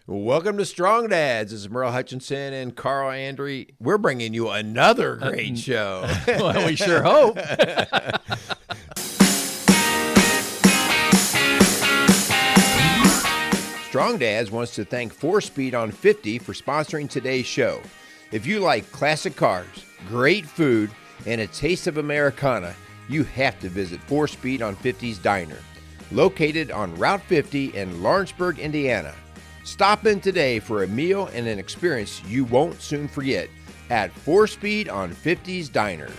Welcome to Strong Dads. This is Merle Hutchinson and Carl Andre. We're bringing you another great show. Well, we sure hope. Strong Dads wants to thank 4Speed on 50 for sponsoring today's show. If you like classic cars, great food, and a taste of Americana, you have to visit 4Speed on 50's Diner, located on Route 50 in Lawrenceburg, Indiana. Stop in today for a meal and an experience you won't soon forget at 4Speed on 50's Diner.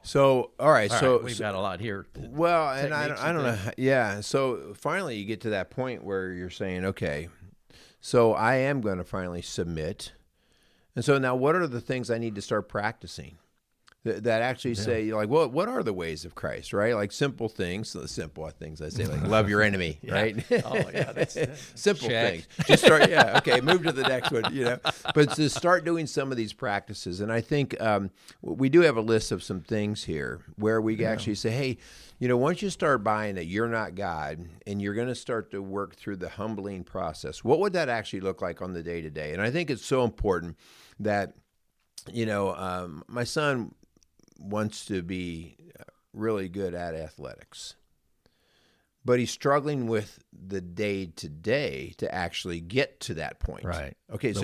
So, all right, We've got a lot here. Well, and I don't know. Yeah, so finally you get to that point where you're saying, okay, so I am going to finally submit. And so now what are the things I need to start practicing? That actually say, like, well, what are the ways of Christ, right? Like simple things, so the simple things I say, like love your enemy, right? Oh, yeah, that's simple check. things. Just start, okay, move to the next one, But to start doing some of these practices, and I think we do have a list of some things here where we actually say, hey, once you start buying that you're not God and you're going to start to work through the humbling process, what would that actually look like on the day-to-day? And I think it's so important that, my son wants to be really good at athletics, but he's struggling with the day-to-day to actually get to that point. Right. Okay. So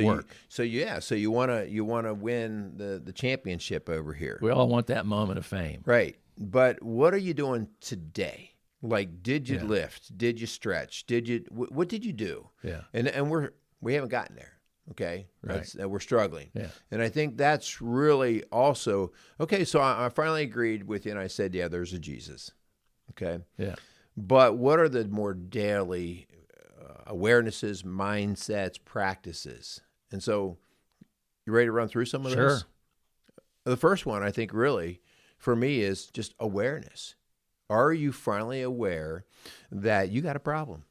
you want to win the championship over here. We all want that moment of fame. Right. But what are you doing today? Like, did you lift? Did you stretch? What did you do? Yeah. And we haven't gotten there. Okay, right. We're struggling. Yeah. And I think that's really also, okay, so I finally agreed with you and I said, yeah, there's a Jesus. Okay. Yeah. But what are the more daily awarenesses, mindsets, practices? And so you ready to run through some of those? Sure. The first one, I think, really, for me is just awareness. Are you finally aware that you got a problem?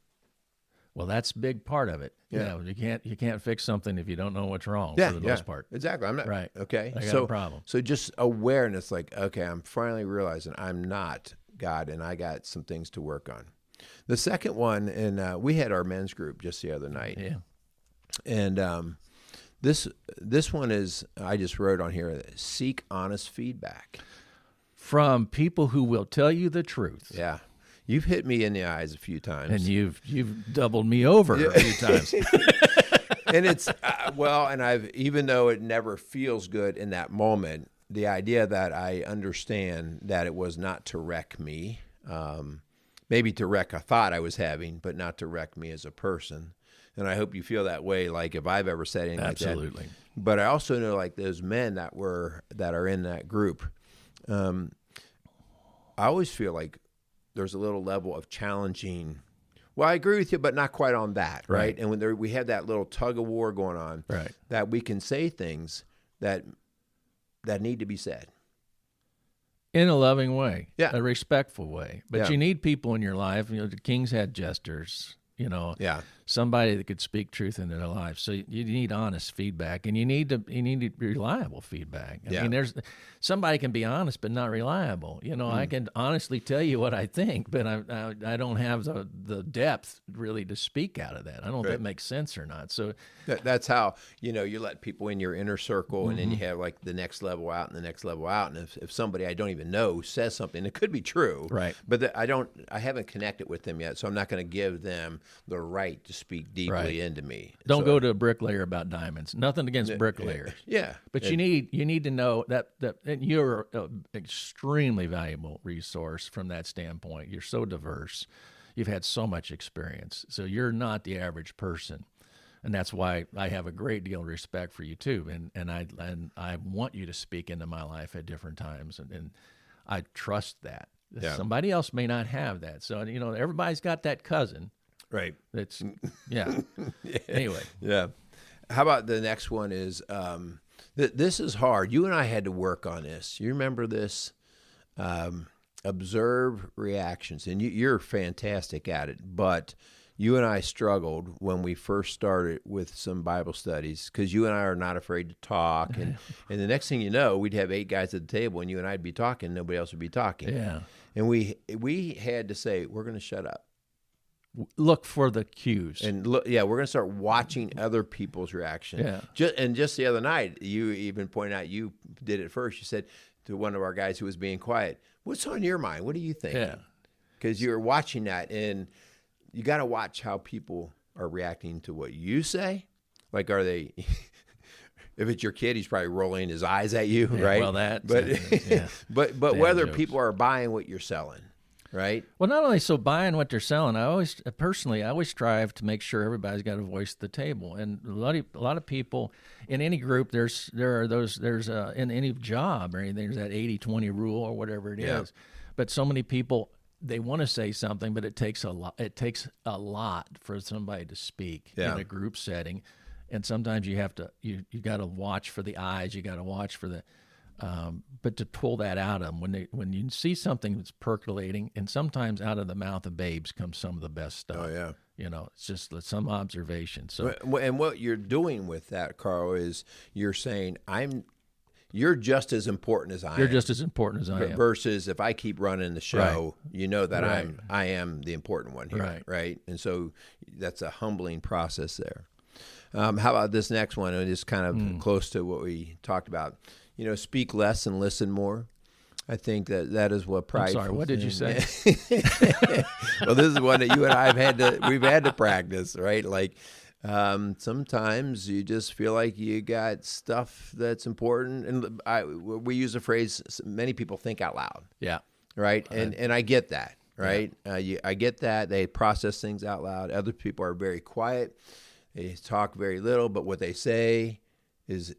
Well, that's a big part of it. Yeah. You can't fix something if you don't know what's wrong. Yeah, for the most part. Exactly. I'm not right. Okay. I got a problem. So just awareness, like, okay, I'm finally realizing I'm not God, and I got some things to work on. The second one, and we had our men's group just the other night. Yeah. And this one is, I just wrote on here, seek honest feedback from people who will tell you the truth. Yeah. You've hit me in the eyes a few times. And you've doubled me over a few times. And it's, and I've, even though it never feels good in that moment, the idea that I understand that it was not to wreck me, maybe to wreck a thought I was having, but not to wreck me as a person. And I hope you feel that way, like if I've ever said anything Absolutely. like that. But I also know, like, those men that are in that group, I always feel like there's a little level of challenging. Well, I agree with you, but not quite on that, right? And when we have that little tug of war going on, right, that we can say things that need to be said in a loving way, a respectful way. But you need people in your life. The kings had jesters. Somebody that could speak truth into their life. So you need honest feedback, and you need reliable feedback. I mean, somebody can be honest but not reliable. I can honestly tell you what I think, but I don't have the depth really to speak out of that. I don't know if that makes sense or not. So that's how you let people in your inner circle, and then you have like the next level out and the next level out. And if somebody I don't even know says something, it could be true, right? But I haven't connected with them yet, so I'm not going to give them the right to speak deeply into me. Don't go to a bricklayer about diamonds. Nothing against bricklayers. Yeah. But you need to know that you're an extremely valuable resource from that standpoint. You're so diverse. You've had so much experience. So you're not the average person. And that's why I have a great deal of respect for you too. And I want you to speak into my life at different times. And I trust that. Yeah. Somebody else may not have that. So everybody's got that cousin. Right. That's Anyway. Yeah. How about the next one is this is hard. You and I had to work on this. You remember this? Observe reactions. And you're fantastic at it. But you and I struggled when we first started with some Bible studies because you and I are not afraid to talk. And the next thing you know, we'd have 8 guys at the table and you and I'd be talking. Nobody else would be talking. Yeah. And we had to say, we're going to shut up. Look for the cues. And look, we're going to start watching other people's reaction. Yeah. Just the other night, you even pointed out, you did it first. You said to one of our guys who was being quiet, "What's on your mind? What are you thinking?" Yeah. Because you're watching that, and you got to watch how people are reacting to what you say. Like, are they? If it's your kid, he's probably rolling his eyes at you, right? Well, that. But whether people are buying what you're selling. Right. Well, not only so buying what they're selling, I always strive to make sure everybody's got a voice at the table. And a lot of people in any group, there's in any job or anything, there's that 80-20 rule or whatever it is. But so many people, they want to say something, but it takes a lot. It takes a lot for somebody to speak in a group setting, and sometimes you have to you got to watch for the eyes. You got to watch for the. But to pull that out of them, when you see something that's percolating, and sometimes out of the mouth of babes comes some of the best stuff. Oh, yeah. It's just some observation. So, and what you're doing with that, Carl, is you're saying you're just as important as I am. You're just as important as I am. Versus if I keep running the show, you know that Right. I am the important one here, Right. And so that's a humbling process there. How about this next one? It is kind of close to what we talked about. Speak less and listen more. I think that is what Prideful. I'm sorry, what did you say? Well, this is one that you and I we've had to practice, right? Like sometimes you just feel like you got stuff that's important, and we use the phrase, many people think out loud. Yeah. Right. And I get that. Right. I get that they process things out loud. Other people are very quiet. They talk very little, but what they say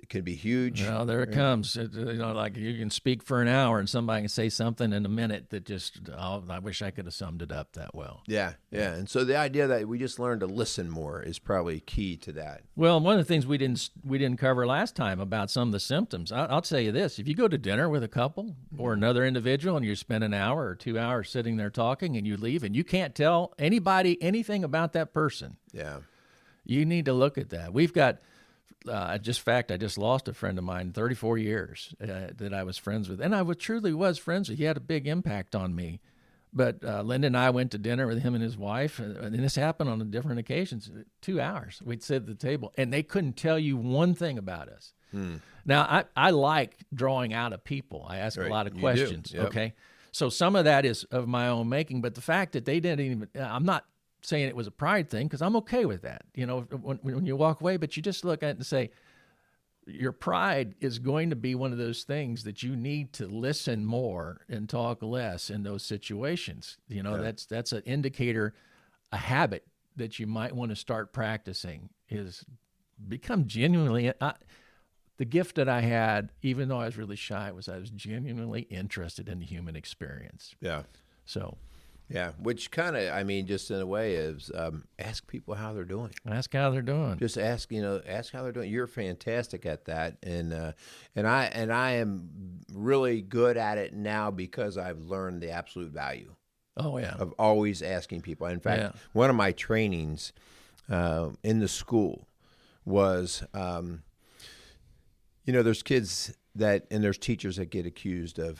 could be huge. Well, there it comes. Like you can speak for an hour and somebody can say something in a minute that just, I wish I could have summed it up that well. Yeah. And so the idea that we just learn to listen more is probably key to that. Well, one of the things we didn't cover last time about some of the symptoms, I'll tell you this: if you go to dinner with a couple or another individual and you spend an hour or 2 hours sitting there talking and you leave and you can't tell anybody anything about that person, you need to look at that. We've got. I just lost a friend of mine, 34 years that I was friends with. And I truly was friends with. He had a big impact on me. But Linda and I went to dinner with him and his wife, and this happened on different occasions, 2 hours. We'd sit at the table, and they couldn't tell you one thing about us. Now, I like drawing out of people. I ask a lot of questions, okay? So some of that is of my own making, but the fact that they didn't even – I'm not – saying it was a pride thing, because I'm okay with that, when you walk away, but you just look at it and say, your pride is going to be one of those things that you need to listen more and talk less in those situations. That's an indicator, a habit that you might want to start practicing is become genuinely, the gift that I had, even though I was really shy, was I was genuinely interested in the human experience. Yeah. So. Yeah, which kind of, just in a way is ask people how they're doing. Ask how they're doing. Just ask how they're doing. You're fantastic at that, and I am really good at it now because I've learned the absolute value. Oh yeah. Of always asking people. In fact, one of my trainings in the school was, there's kids and there's teachers that get accused of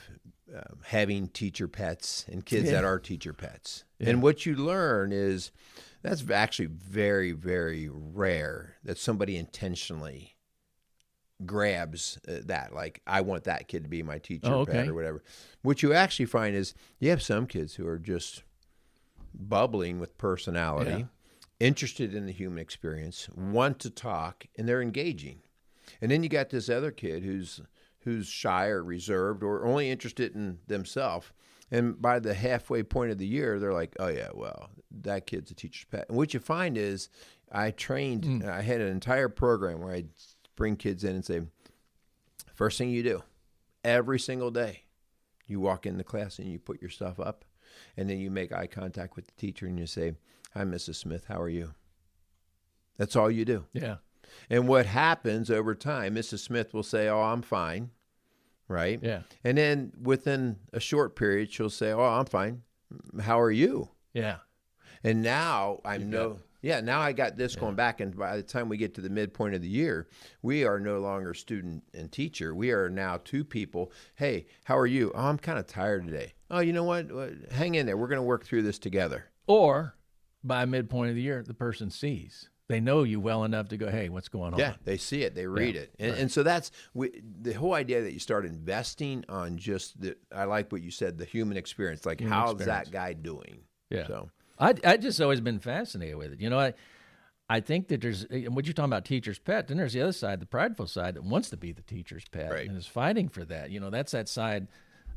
having teacher pets and kids that are teacher pets. Yeah. And what you learn is that's actually very, very rare that somebody intentionally grabs that. Like, I want that kid to be my teacher pet or whatever. What you actually find is you have some kids who are just bubbling with personality, interested in the human experience, want to talk, and they're engaging. And then you got this other kid who's shy or reserved or only interested in themselves. And by the halfway point of the year, they're like, oh, yeah, well, that kid's a teacher's pet. And what you find is I trained, I had an entire program where I'd bring kids in and say, first thing you do, every single day, you walk in the class and you put your stuff up, and then you make eye contact with the teacher and you say, hi, Mrs. Smith, how are you? That's all you do. Yeah. And what happens over time, Mrs. Smith will say, oh, I'm fine, right? Yeah. And then within a short period, she'll say, oh, I'm fine. How are you? Yeah. And now now I got this going back, and by the time we get to the midpoint of the year, we are no longer student and teacher. We are now two people. Hey, how are you? Oh, I'm kind of tired today. oh, you know what? Hang in there. We're going to work through this together. Or by midpoint of the year, the person sees. They know you well enough to go, hey, what's going on? Yeah, they see it. They read it. And so that's the whole idea that you start investing on just I like what you said, the human experience. Like, how's that guy doing? Yeah. So I just always been fascinated with it. You know, I think that there's, what you're talking about, teacher's pet, then there's the other side, the prideful side that wants to be the teacher's pet and is fighting for that. You know, that's that side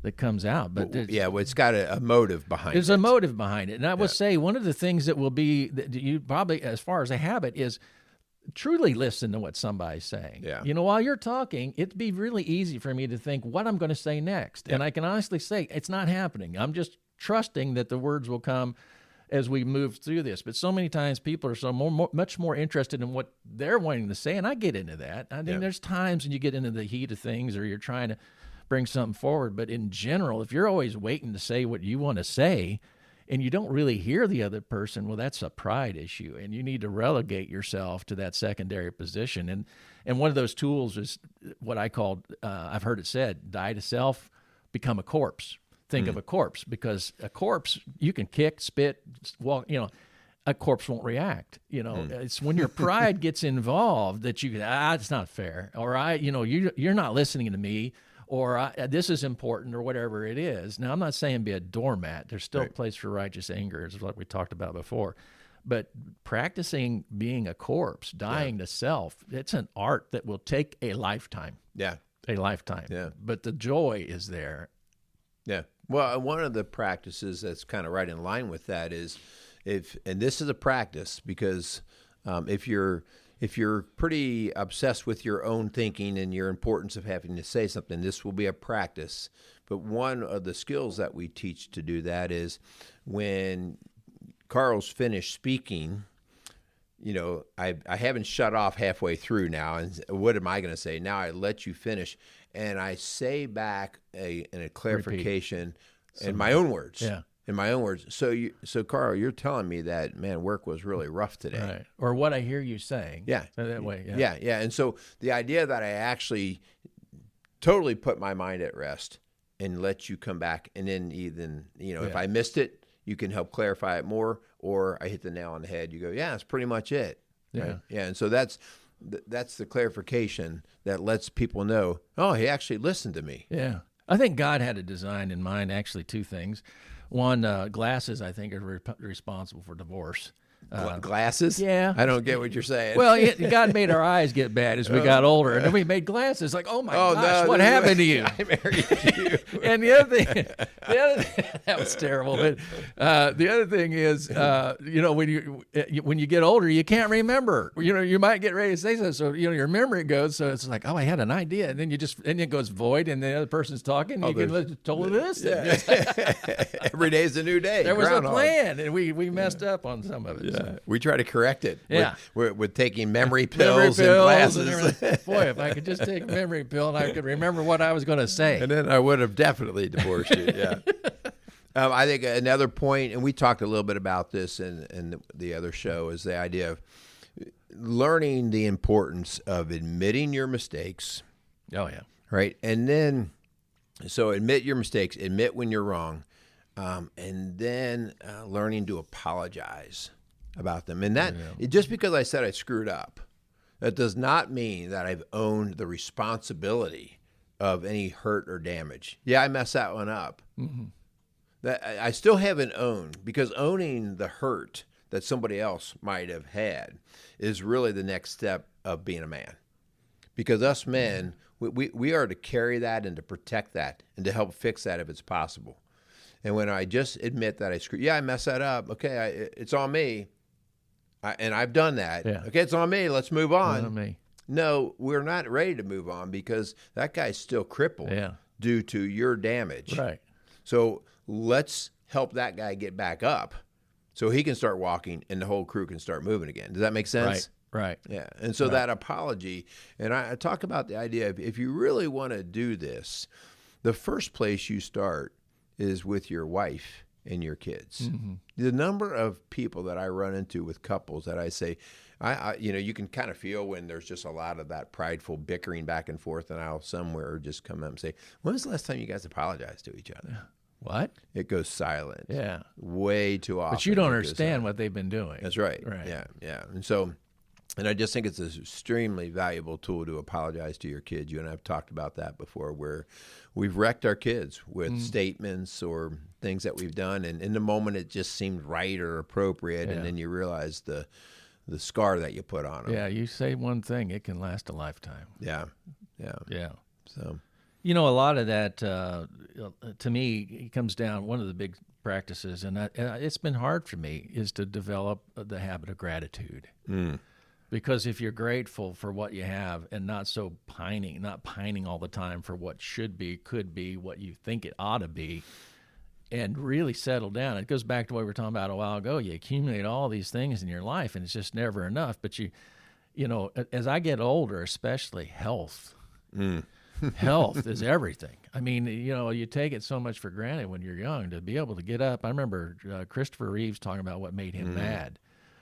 that comes out. But well, it's got a motive behind it. There's a motive behind it. And I will say one of the things that will be, that you probably, as far as a habit, is truly listen to what somebody's saying. Yeah. You know, while you're talking, it'd be really easy for me to think what I'm going to say next. Yeah. And I can honestly say it's not happening. I'm just trusting that the words will come as we move through this. But so many times people are much more interested in what they're wanting to say, and I get into that. I mean, there's times when you get into the heat of things or you're trying to bring something forward. But in general, if you're always waiting to say what you want to say and you don't really hear the other person, well, that's a pride issue, and you need to relegate yourself to that secondary position. And one of those tools is what I call, I've heard it said, die to self, become a corpse. Think of a corpse, because a corpse, you can kick, spit, walk, you know, a corpse won't react. You know, it's when your pride gets involved that you can, it's not fair, or you're not listening to me, or this is important, or whatever it is. Now, I'm not saying be a doormat. There's still a place for righteous anger, is what we talked about before. But practicing being a corpse, dying to self, it's an art that will take a lifetime. Yeah. A lifetime. Yeah. But the joy is there. Yeah. Well, one of the practices that's kind of right in line with that is and this is a practice, because if you're pretty obsessed with your own thinking and your importance of having to say something, this will be a practice. But one of the skills that we teach to do that is when Carl's finished speaking, you know, I haven't shut off halfway through now, and what am I going to say? Now I let you finish, and I say back a clarification in my own words. Yeah. In my own words. So Carl, you're telling me that, man, work was really rough today. Right. Or what I hear you saying. Yeah. That way. Yeah. Yeah. And so the idea that I actually totally put my mind at rest and let you come back, and then if I missed it, you can help clarify it more, or I hit the nail on the head. You go, yeah, that's pretty much it. Yeah. Right? Yeah. And so that's the clarification that lets people know, oh, he actually listened to me. Yeah. I think God had a design in mind, actually, two things. One, glasses, I think, are responsible for divorce. Glasses? Yeah. I don't get what you're saying. Well, God made our eyes get bad as we got older, and then we made glasses. Like, oh my gosh, what happened to you? I married you. And the other thing, that was terrible. But the other thing is, when you get older, you can't remember. You know, you might get ready to say something, so your memory goes. So it's like, oh, I had an idea, and then it goes void, and the other person's talking. You can totally listen. Yeah. Every day is a new day. There was a plan, and we messed up on some of it. Yeah. So. We try to correct it. Yeah. With taking memory pills and glasses. And everything. Boy, if I could just take a memory pill and I could remember what I was going to say. And then I would have definitely divorced you. Yeah. I think another point, and we talked a little bit about this in the other show, is the idea of learning the importance of admitting your mistakes. Oh, yeah. Right. And then, so admit your mistakes, admit when you're wrong. And then learning to apologize about them. And that, just because I said I screwed up, that does not mean that I've owned the responsibility of any hurt or damage. Yeah, I messed that one up. Mm-hmm. That I still haven't owned, because owning the hurt that somebody else might have had is really the next step of being a man. Because us men, we are to carry that and to protect that and to help fix that if it's possible. And when I just admit that I messed that up. Okay, it's on me, and I've done that. Yeah. Okay, it's on me. Let's move on. It's on me. No, we're not ready to move on, because that guy's still crippled due to your damage. Right. So let's help that guy get back up so he can start walking and the whole crew can start moving again. Does that make sense? Right. Yeah. And so that apology, and I talk about the idea of, if you really want to do this, the first place you start is with your wife and your kids. Mm-hmm. The number of people that I run into with couples that I say, you can kind of feel when there's just a lot of that prideful bickering back and forth, and I'll somewhere just come up and say, when was the last time you guys apologized to each other? What? It goes silent. Yeah. Way too often. But you don't it goes understand silent. what they've been doing. That's right. Right. Yeah, yeah. And I just think it's an extremely valuable tool to apologize to your kids. You and I have talked about that before, where we've wrecked our kids with statements or things that we've done, and in the moment it just seemed right or appropriate, and then you realize the scar that you put on them. Yeah, you say one thing, it can last a lifetime. Yeah, yeah, Yeah. So, You know, a lot of that, to me, it comes down, one of the big practices, and it's been hard for me, is to develop the habit of gratitude. Because if you're grateful for what you have and not pining all the time for what should be, could be, what you think it ought to be, and really settle down. It goes back to what we were talking about a while ago. You accumulate all these things in your life, and it's just never enough. But you know, as I get older, especially health. Health is everything. I mean, you know, you take it so much for granted when you're young to be able to get up. I remember Christopher Reeves talking about what made him mad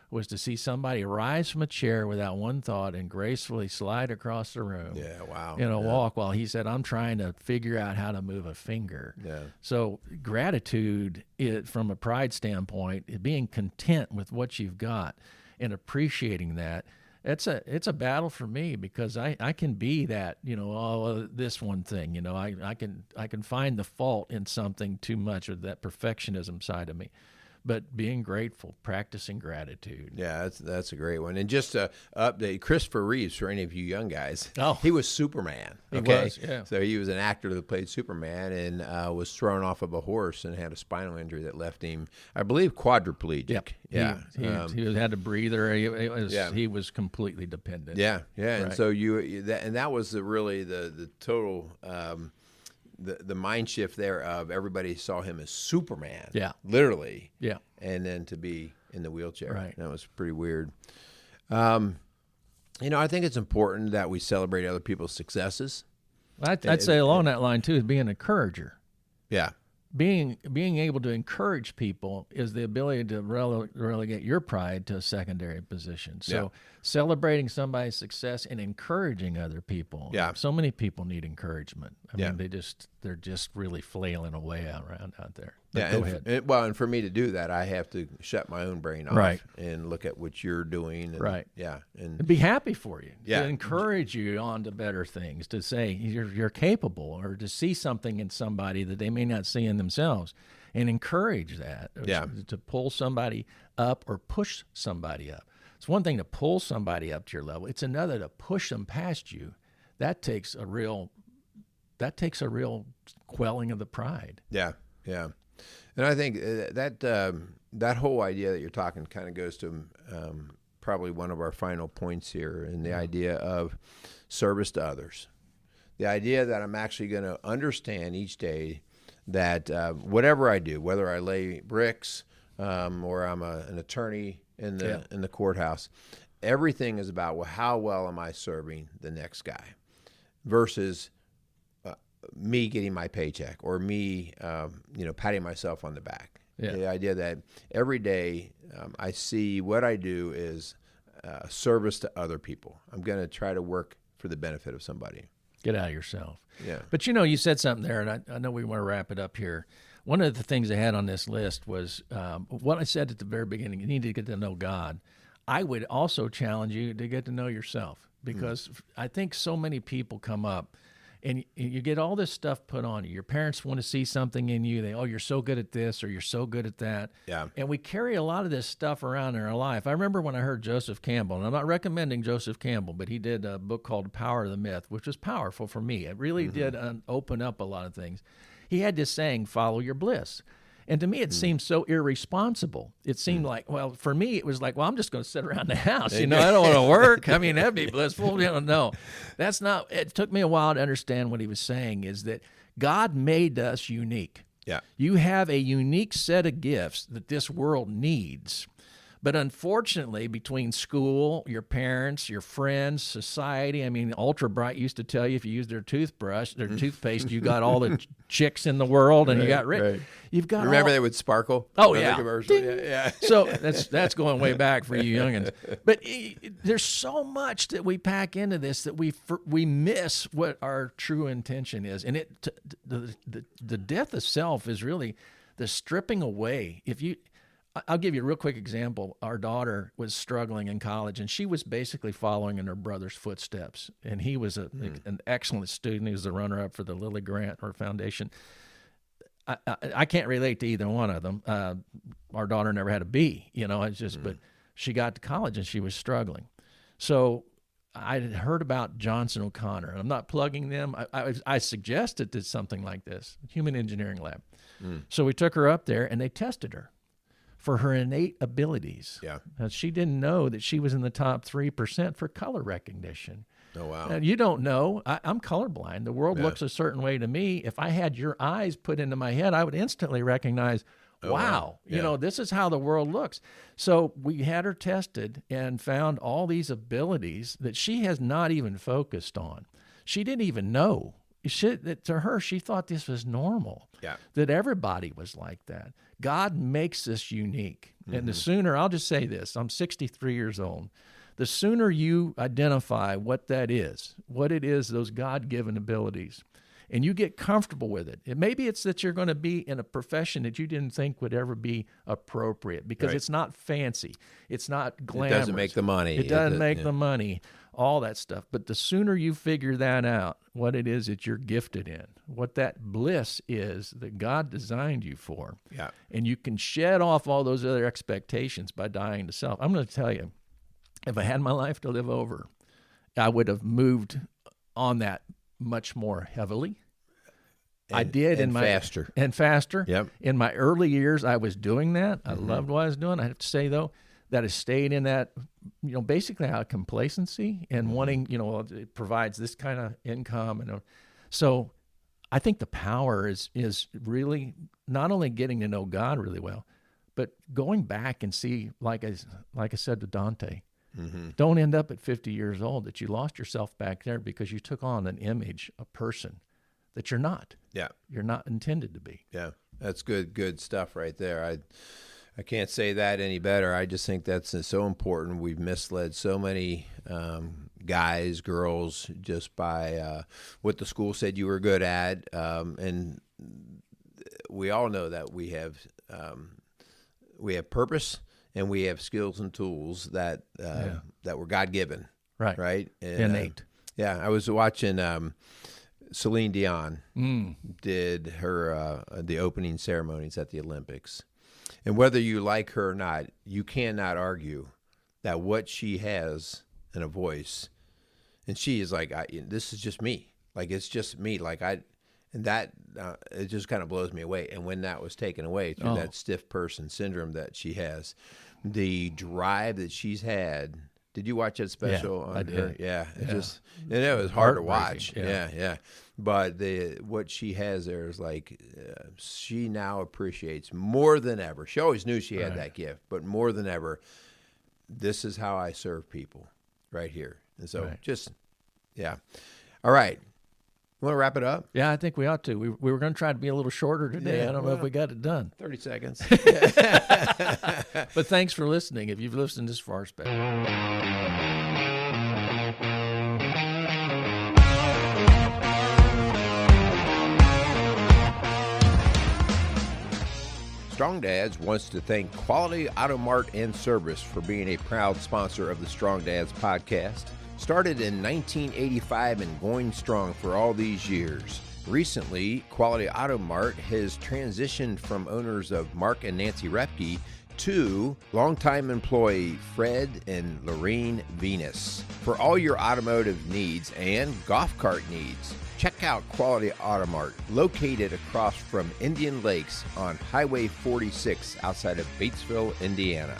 was to see somebody rise from a chair without one thought and gracefully slide across the room. yeah, wow. In a walk, while he said, I'm trying to figure out how to move a finger. Yeah. So gratitude, from a pride standpoint, being content with what you've got and appreciating that, it's a battle for me, because I can be that, you know, this one thing, you know, I can find the fault in something too much, or that perfectionism side of me. But being grateful, practicing gratitude. Yeah, that's a great one. And just to update, Christopher Reeves, for any of you young guys, Oh. he was Superman. He Okay? was, yeah. So he was an actor that played Superman, and was thrown off of a horse and had a spinal injury that left him, I believe, quadriplegic. Yep. Yeah. He had a breather. Yeah. He was completely dependent. Yeah, yeah. And Right. so that was really the total the mind shift there of everybody saw him as Superman. Yeah. Literally. Yeah. And then to be in the wheelchair. Right. That was pretty weird. You know, I think it's important that we celebrate other people's successes. I'd say along that line too is being an encourager. Yeah. Being able to encourage people is the ability to relegate your pride to a secondary position. So celebrating somebody's success and encouraging other people. Yeah. So many people need encouragement. I Yeah. mean, they're just really flailing away around out there. But Yeah, go ahead. And for me to do that, I have to shut my own brain off, Right. and look at what you're doing. And, Right. Yeah, and And be happy for you. Yeah. To encourage you on to better things, to say you're capable, or to see something in somebody that they may not see in themselves, and encourage that. Or Yeah. To pull somebody up or push somebody up. It's one thing to pull somebody up to your level. It's another to push them past you. That takes a real quelling of the pride. yeah, yeah. And I think that whole idea that you're talking kind of goes to probably one of our final points here, and the idea of service to others. The idea that I'm actually going to understand each day that whatever I do, whether I lay bricks or I'm an attorney in the courthouse, everything is about, well, how well am I serving the next guy, versus me getting my paycheck, or me, patting myself on the back. Yeah. The idea that every day I see what I do is service to other people. I'm going to try to work for the benefit of somebody. Get out of yourself. Yeah. But you said something there, and I know we want to wrap it up here. One of the things I had on this list was what I said at the very beginning. You need to get to know God. I would also challenge you to get to know yourself, because I think so many people come up and you get all this stuff put on you. Your parents want to see something in you. You're so good at this, or you're so good at that. Yeah. And we carry a lot of this stuff around in our life. I remember when I heard Joseph Campbell, and I'm not recommending Joseph Campbell, but he did a book called Power of the Myth, which was powerful for me. It really did open up a lot of things. He had this saying, follow your bliss. And to me, it seemed so irresponsible. It seemed like, well, for me, it was like, well, I'm just going to sit around the house. I don't want to work. I mean, that'd be blissful. No, that's not. It took me a while to understand what he was saying, is that God made us unique. Yeah. You have a unique set of gifts that this world needs. But unfortunately, between school, your parents, your friends, society, I mean, Ultra Bright used to tell you if you used their toothbrush, their toothpaste, you got all the chicks in the world and you got rich. Right. You've got Remember they would sparkle? Oh, Remember yeah. the commercial? Yeah. So that's going way back for you youngins. But there's so much that we pack into this that we miss what our true intention is. And the death of self is really the stripping away. I'll give you a real quick example. Our daughter was struggling in college, and she was basically following in her brother's footsteps. And he was an excellent student. He was the runner-up for the Lilly Grant or Foundation. I can't relate to either one of them. Our daughter never had a B, it's just, but she got to college and she was struggling. So I had heard about Johnson O'Connor, and I'm not plugging them. I suggested that something like this, Human Engineering Lab. So we took her up there and they tested her for her innate abilities. Yeah. Now, she didn't know that she was in the top 3% for color recognition. Oh, wow. Now, you don't know. I'm colorblind. The world looks a certain way to me. If I had your eyes put into my head, I would instantly recognize, wow, this is how the world looks. So we had her tested and found all these abilities that she has not even focused on. She didn't even know. To her, she thought this was normal, that everybody was like that. God makes us unique. And the sooner, I'll just say this, I'm 63 years old. The sooner you identify what that is, what it is, those God-given abilities, and you get comfortable with it. Maybe it's that you're going to be in a profession that you didn't think would ever be appropriate because it's not fancy. It's not glamorous. It doesn't make the money. It doesn't make the money, all that stuff. But the sooner you figure that out, what it is that you're gifted in, what that bliss is that God designed you for, and you can shed off all those other expectations by dying to self. I'm going to tell you, if I had my life to live over, I would have moved on that much more heavily. I did faster. Yep. In my early years, I was doing that. I loved what I was doing. I have to say though, that I stayed in that, basically out of complacency and wanting, it provides this kind of income, and so I think the power is really not only getting to know God really well, but going back and see, like I said to Dante. Don't end up at 50 years old that you lost yourself back there because you took on an image, a person that you're not. Yeah. You're not intended to be. Yeah. That's good stuff right there. I can't say that any better. I just think that's so important. We've misled so many guys, girls, just by what the school said you were good at. And we all know that we have purpose. And we have skills and tools that were God-given, right? And, innate. I was watching Celine Dion did her the opening ceremonies at the Olympics, and whether you like her or not, you cannot argue that what she has in a voice, and she is like, this is just me, like it's just me, like And that it just kind of blows me away. And when that was taken away through that stiff person syndrome that she has, the drive that she's had. Did you watch that special on her? Yeah, it was hard to watch. Yeah. But what she has there is like she now appreciates more than ever. She always knew she had that gift, but more than ever, this is how I serve people right here. And so all right. Want to wrap it up? Yeah, I think we ought to. We were going to try to be a little shorter today. I don't know if we got it done. 30 seconds. But thanks for listening. If you've listened this far, special. Strong Dads wants to thank Quality Auto Mart and Service for being a proud sponsor of the Strong Dads podcast. Started in 1985 and going strong for all these years. Recently, Quality Auto Mart has transitioned from owners of Mark and Nancy Repke to longtime employee Fred and Lorene Venus. For all your automotive needs and golf cart needs, check out Quality Auto Mart, located across from Indian Lakes on Highway 46 outside of Batesville, Indiana.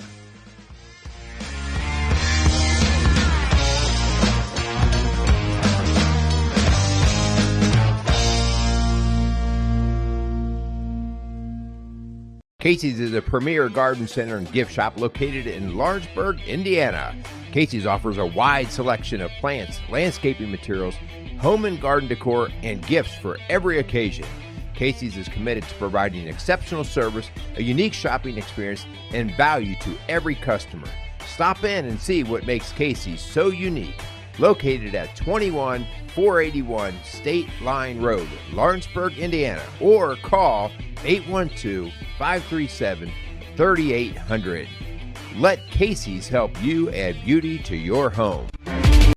Casey's is a premier garden center and gift shop located in Lawrenceburg, Indiana. Casey's offers a wide selection of plants, landscaping materials, home and garden decor, and gifts for every occasion. Casey's is committed to providing exceptional service, a unique shopping experience, and value to every customer. Stop in and see what makes Casey's so unique. Located at 21481 State Line Road, Lawrenceburg, Indiana, or call 812-537-3800. Let Casey's help you add beauty to your home.